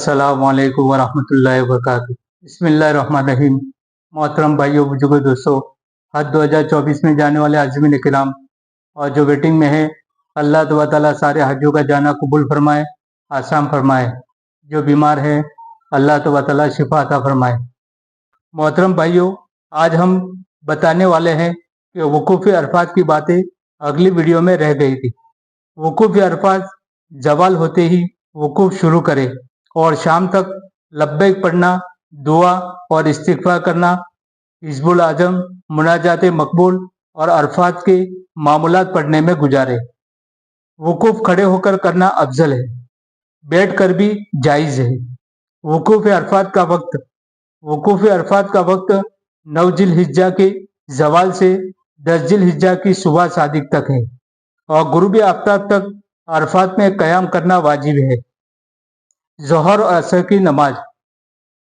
अस्सलामु अलैकुम वरहमतुल्लाहि वबरकातुहू। बिस्मिल्लाहिर्रहमानिर्रहीम। मोहतरम भाइयों बुजुर्गों दोस्तों, हज 2024 में जाने वाले आज़मीन किराम और जो वेटिंग में है, अल्लाह तबारक व तआला सारे हजों का जाना कबूल फरमाए, आसान फरमाए। जो बीमार है अल्लाह तबारक व तआला शिफा अता फरमाए। मोहतरम भाइयों, आज हम बताने वाले हैं कि वकूफ़ अरफात की बातें अगली वीडियो में रह गई थी। वकूफ़ अरफात जवाल होते ही वकूफ़ शुरू करें और शाम तक लब्बैक पढ़ना, दुआ और इस्तिग़फ़ार करना, हिज़्बुल आज़म, मुनाजात मकबूल और अरफात के मामूलात पढ़ने में गुजारे। वकूफ़ खड़े होकर करना अफजल है, बैठ कर भी जायज़ है। वकूफ़ अरफात का वक्त 9 जिलहिज्जा के ज़वाल से 10 जिलहिज्जा की सुबह सादिक तक है और गुरूब आफ्ताब तक अरफात में क़याम करना वाजिब है। ज़ोहर और असर की नमाज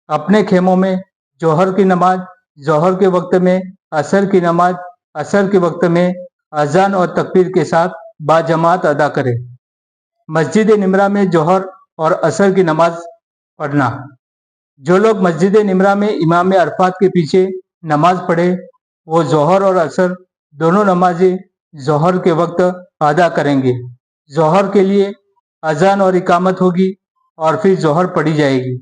अपने खेमों में, जोहर की नमाज जोहर के वक्त में, असर की नमाज असर के वक्त में अजान और तकबीर के साथ बाजमात अदा करें। मस्जिद निमरा में जोहर और असर की नमाज पढ़ना। जो लोग मस्जिद निमरा में इमाम अरफात के पीछे नमाज पढ़े वो जोहर और असर दोनों नमाजें जोहर के वक्त अदा करेंगे। जोहर के लिए अजान और इकामत होगी और फिर जोहर पढ़ी जाएगी।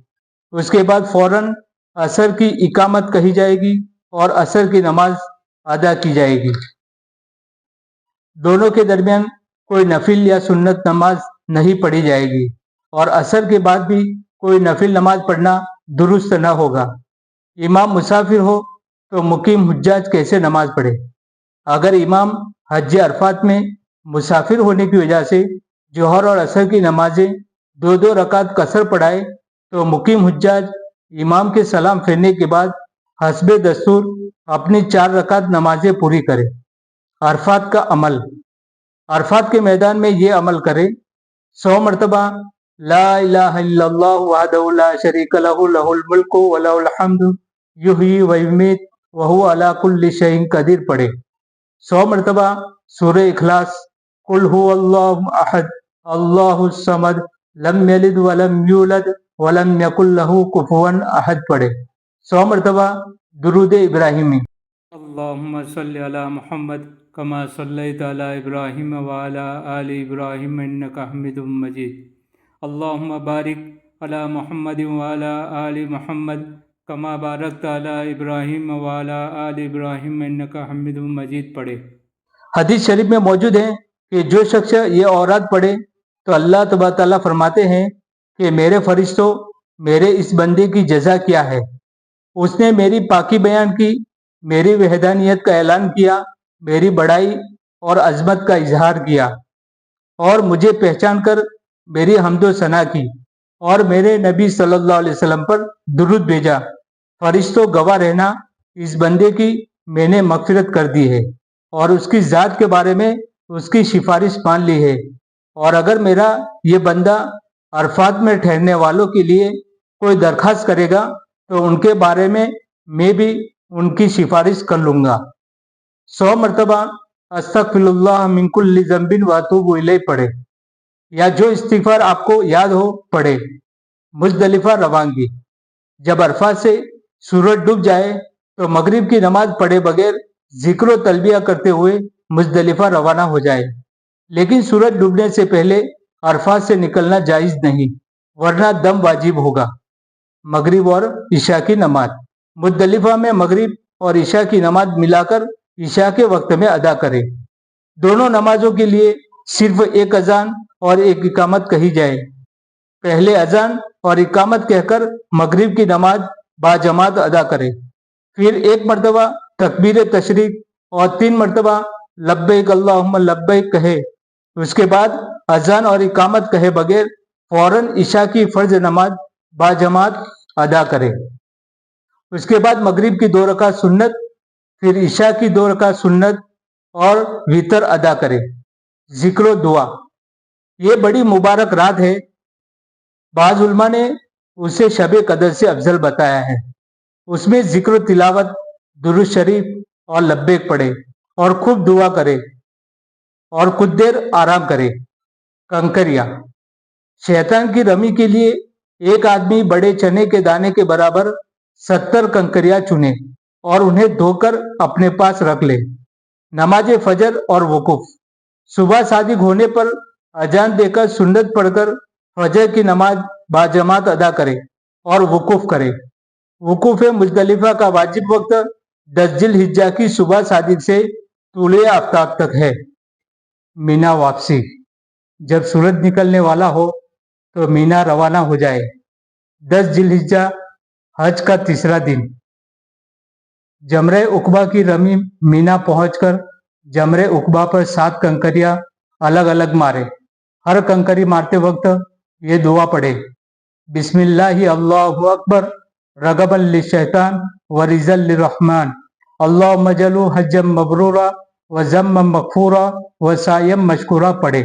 उसके बाद फौरन असर की इकामत कही जाएगी और असर की नमाज अदा की जाएगी। दोनों के दरमियान कोई नफिल या सुन्नत नमाज नहीं पढ़ी जाएगी और असर के बाद भी कोई नफिल नमाज पढ़ना दुरुस्त न होगा। इमाम मुसाफिर हो तो मुकीम हुज्जाज कैसे नमाज पढ़े? अगर इमाम हज अरफात में मुसाफिर होने की वजह से जोहर और असर की नमाजें 2-2 रकात कसर पढ़ाए तो मुकीम हुज्जाज इमाम के सलाम फेरने के बाद हस्बे दस्तूर अपनी 4 रकात नमाजें पूरी करें। अरफात का अमल, अरफात के मैदान में ये अमल करें। 100 मरतबा ला इलाहा इल्लल्लाहु वहदहु ला शरीका लहु लहुल मुल्कु व लहुल हम्दु युहयी व युमीत व हुवा अला कुल्लि शैइन कदीर पढ़े। 100 मरतबा सूरह इखलास, कुल हुवल्लाहु अहद अल्लाहुस समद लम यलिद व लम यूलद व लम यकुल लहु कुफुवन अहद पढ़े। 100 मरतबा दुरूद इब्राहिमी। अल्लाहुम्मा सल्लि अला मुहम्मद कमा सल्लैता अला इब्राहिम व अला आलि इब्राहिम इन्नका हमीदुम मजीद। अल्लाहुम्मा बारिक अला मुहम्मद व अला आलि मुहम्मद कमा बारकता अला इब्राहिम व अला आलि इब्राहिम इन्नका हमीदुम मजीद पढ़े। हदीस शरीफ में मौजूद है कि जो शख्स ये औरात पढ़े तो अल्लाह तबारक व तआला फरमाते हैं कि मेरे फरिश्तों, मेरे इस बंदे की जज़ा क्या है? उसने मेरी पाकी बयान की, मेरी वहदानियत का ऐलान किया, मेरी बड़ाई और अजमत का इजहार किया और मुझे पहचान कर मेरी हम्दो सना की और मेरे नबी सल्लल्लाहु अलैहि वसल्लम पर दुरूद भेजा। फरिश्तों, गवाह रहना, इस बंदे की मैंने मगफिरत कर दी है और उसकी ज़ात के बारे में उसकी सिफारिश मान ली है। और अगर मेरा ये बंदा अरफात में ठहरने वालों के लिए कोई दरखास्त करेगा तो उनके बारे में मैं भी उनकी सिफारिश कर लूँगा। 100 मरतबा अस्तगफिरुल्लाह मिन कुल्लि ज़ंबिन व अतूबु इलैह पढ़े या जो इस्तिग़फ़ार आपको याद हो पढ़े। मुज़दलिफ़ा रवानगी, जब अरफात से सूरज डूब जाए तो मगरिब की नमाज पढ़े बगैर जिक्र व तलबिया करते हुए मुज़दलिफ़ा रवाना हो जाए। लेकिन सूरज डूबने से पहले अरफात से निकलना जायज़ नहीं, वरना दम वाजिब होगा। मगरिब और इशा की नमाज, मुज़दलिफ़ा में मगरिब और इशा की नमाज मिलाकर इशा के वक्त में अदा करें। दोनों नमाजों के लिए सिर्फ एक अजान और एक इकामत कही जाए। पहले अजान और इकामत कहकर मगरिब की नमाज बाजमात अदा करें। फिर 1 मरतबा तकबीर तशरीक और 3 मरतबा लब्बैक अल्लाहुम्मा लब्बैक कहे। उसके बाद अजान और इकामत कहे बगैर फौरन इशा की फर्ज नमाज बाजमात अदा करें। उसके बाद मगरिब की 2 रकात सुन्नत, फिर इशा की 2 रकात सुन्नत और वितर अदा करें। जिक्र दुआ, ये बड़ी मुबारक रात है। बाज़ उलमा ने उसे शब कदर से अफजल बताया है। उसमें जिक्र तिलावत, दुरूद शरीफ और लब्बैक पढ़े और खूब दुआ करे और कुछ देर आराम करे। कंकरिया, शैतान की रमी के लिए एक आदमी बड़े चने के दाने के बराबर 70 कंकरियां चुने और उन्हें धोकर अपने पास रख ले। नमाज फजर और वकूफ। सुबह सादिक होने पर अजान देकर सुन्नत पढ़कर फजर की नमाज बाजमात अदा करे और वकूफ करे। वकूफ मुजदलिफा का वाजिब वक्त 10 जिल हिज्जा की सुबह सादिक से तूले आफ्ताब तक है। मीना वापसी। जब सूरज निकलने वाला हो तो मीना रवाना हो जाए। 10 जिल हिज्जा हज का तीसरा दिन। जमरे उकबा की रमी। मीना पहुंचकर जमरे उकबा पर 7 कंकरियां अलग अलग मारे। हर कंकरी मारते वक्त ये दुआ पढ़े, बिस्मिल्लाहि अल्लाहु अकबर रगबन लिशैतान व रिजल लिर्रहमान अल्लाहुम्मा जलु हज्जम मबरूरा व ज़म्मम मगफूरा व सायम मशकूरा पढ़े।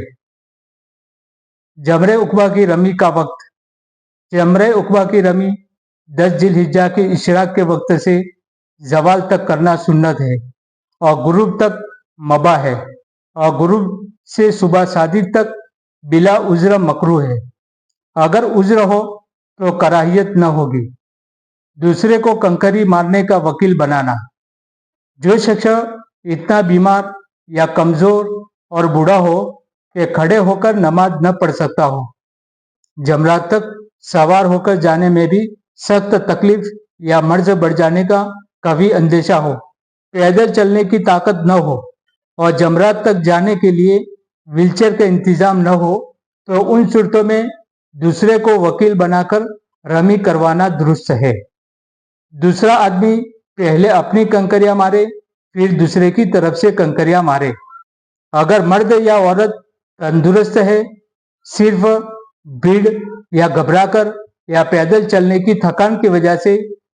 जमरे उकबा की रमी का वक्त। जमरे उकबा की रमी 10 जिल हिज्जा के इशराक के वक्त से जवाल तक करना सुन्नत है और गुरूब तक मबा है और गुरूब से सुबह सादिक तक बिला उज्र मकरू है। अगर उज्र हो तो कराहियत न होगी। दूसरे को कंकरी मारने का वकील बनाना। जो शख्स इतना बीमार या कमजोर और बूढ़ा हो कि खड़े होकर नमाज न पढ़ सकता हो, जमरात तक सवार होकर जाने में भी सख्त तकलीफ या मर्ज बढ़ जाने का कभी अंदेशा हो, पैदल चलने की ताकत न हो और जमरात तक जाने के लिए व्हीलचेयर का इंतजाम न हो, तो उन सूरतों में दूसरे को वकील बनाकर रमी करवाना दुरुस्त है। दूसरा आदमी पहले अपनी कंकरियां मारे, फिर दूसरे की तरफ से कंकरियां मारे। अगर मर्द या औरत तंदुरुस्त है, सिर्फ भीड़ या घबराकर या पैदल चलने की थकान की वजह से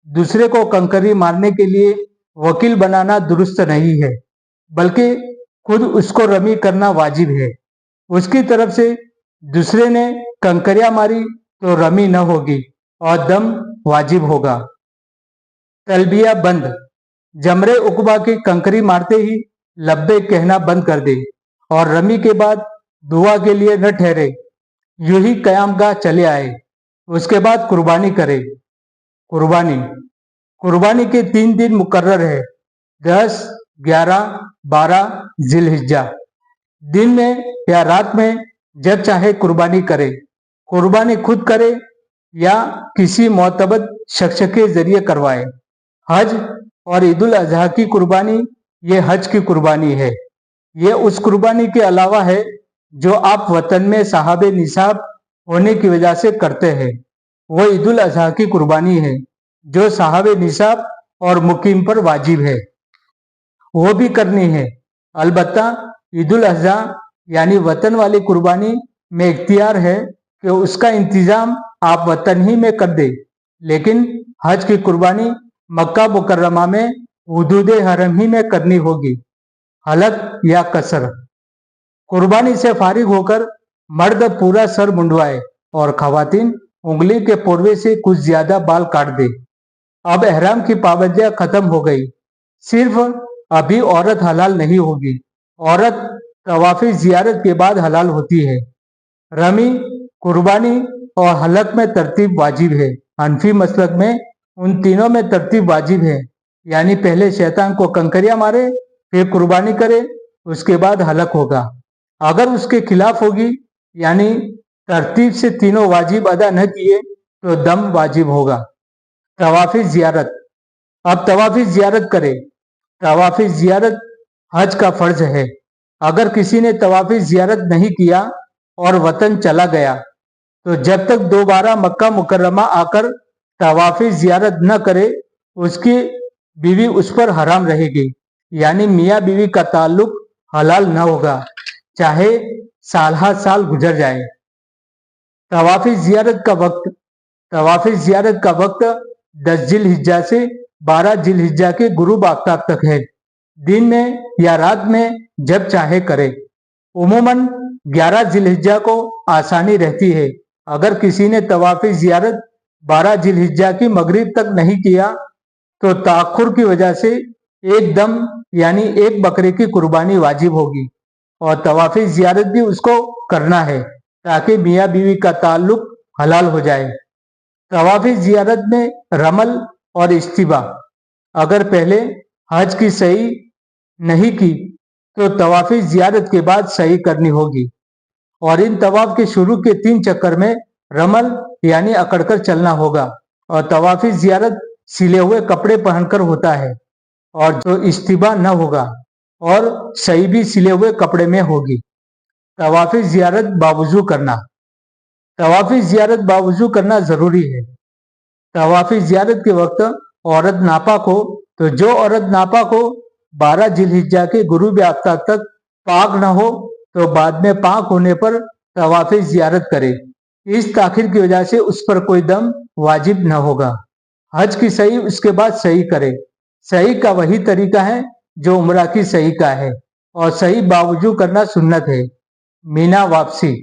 दूसरे को कंकरी मारने के लिए वकील बनाना दुरुस्त नहीं है, बल्कि खुद उसको रमी करना वाजिब है। उसकी तरफ से दूसरे ने कंकरियां मारी तो रमी न होगी और दम वाजिब होगा। तलबिया बंद। जमरे उकबा की कंकरी मारते ही लब्बैक कहना बंद कर दे और रमी के बाद दुआ के लिए न ठहरे, यूं ही कयामगाह चले आए। उसके बाद कुर्बानी करे। कुर्बानी। कुर्बानी के 3 दिन मुकर्रर है, 10, 11, 12 जिल हिज्जा। दिन में या रात में जब चाहे कुर्बानी करे। कुर्बानी खुद करे या किसी मोतबद शख्स के जरिए करवाए। हज और ईद उल अजहा की कुर्बानी ये हज की कुर्बानी है। ये उस कुर्बानी के अलावा है जो आप वतन में साहबे निसाब होने की वजह से करते हैं। वो ईद उल अजहा की कुर्बानी है जो साहबे निसाब और मुकीम पर वाजिब है, वो भी करनी है। अलबत्ता ईद उल अजहा यानी वतन वाली कुर्बानी में इख्तियार है कि उसका इंतजाम आप वतन ही में कर दे, लेकिन हज की कुर्बानी मक्का मुकर्रमा में हुदूद हरम ही में करनी होगी, हलक या कसर। कुर्बानी से फारिग होकर मर्द पूरा सर मुंडवाए और खवातीन उंगली के पोरवे से कुछ ज्यादा बाल काट दे। अब एहराम की पाबंदियां खत्म हो गई, सिर्फ अभी औरत हलाल नहीं होगी। औरत तवाफी जियारत के बाद हलाल होती है। रमी, कुर्बानी और हलक में तरतीब वाजिब है। हनफी मसलक में उन तीनों में तरतीब वाजिब है, यानी पहले शैतान को कंकरियां मारे, फिर कुर्बानी करे, उसके बाद हलक होगा। अगर उसके खिलाफ होगी, यानी तरतीब से तीनों वाजिब अदा न किए, तो दम वाजिब होगा। तवाफी जियारत। अब तवाफी जियारत करे। तवाफी जियारत हज का फर्ज है। अगर किसी ने तवाफी जियारत नहीं किया और वतन चला गया, तो जब तक दोबारा मक्का मुकर्रमा आकर तवाफी जियारत न करे, उसकी बीवी उस पर हराम रहेगी, यानी मियाँ बीवी का ताल्लुक हलाल न होगा, चाहे साल हा साल गुजर जाए। तवाफी जियारत का वक्त। तवाफी जियारत का वक्त 10 जिल हिज्जा से 12 जिल हिज्जा के गुरूब आफ्ताब तक है। दिन में या रात में जब चाहे करे। उमूमन 11 जिल हिज्जा को आसानी रहती है। अगर किसी ने तवाफी जियारत 12 जिल हिज्जा की मगरिब तक नहीं किया, तो ताखुर की वजह से एक दम यानी एक बकरे की कुर्बानी वाजिब होगी और तवाफी जियारत भी उसको करना है, ताकि मियाँ बीवी का ताल्लुक हलाल हो जाए। तवाफ़ ज़ियारत में रमल और इस्तिबा। अगर पहले हज की सही नहीं की तो तवाफ़ ज़ियारत के बाद सही करनी होगी। और इन तवाफ के शुरू के 3 चक्कर में रमल यानी अकड़कर चलना होगा। और तवाफ़ ज़ियारत सिले हुए कपड़े पहनकर होता है और जो इस्तिबा न होगा और सही भी सिले हुए कपड़े में होगी। तवाफ़ ज़ियारत बावुज़ू करना। तवाफ़ ज़ियारत बावुज़ू करना ज़रूरी है। तवाफ़ ज़ियारत के वक्त औरत नापाक हो तो जो औरत नापाक हो 12 जिलहिज्जा के गुरूब आफ्ताब तक पाक न हो तो बाद में पाक होने पर तवाफ़ ज़ियारत करे। इस ताखिर की वजह से उस पर कोई दम वाजिब न होगा। हज की सही उसके बाद सही करे। सही का वही तरीका है जो उम्रा की सही का है और सही बावुजू करना सुन्नत है। मीना वापसी।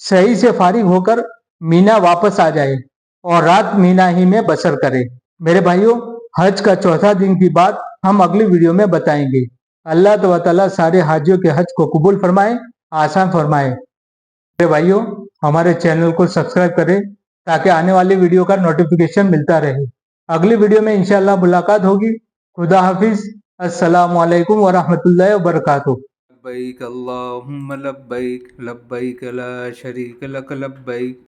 सही से फारिग होकर मीना वापस आ जाए और रात मीना ही में बसर करे। मेरे भाइयों, हज का चौथा दिन की बात हम अगली वीडियो में बताएंगे। अल्लाह तआला सारे हाजियों के हज को कबूल फरमाए, आसान फरमाए। मेरे भाइयों, हमारे चैनल को सब्सक्राइब करें ताकि आने वाली वीडियो का नोटिफिकेशन मिलता रहे। अगली वीडियो में इंशाअल्लाह मुलाकात होगी। खुदा हाफिज। अस्सलामु अलैकुम वरहमतुल्लाहि वबरकातुहू। लब्बैक अल्लाहुम्मा लब्बैक लब्बैक ला शरीक लक लब्बैक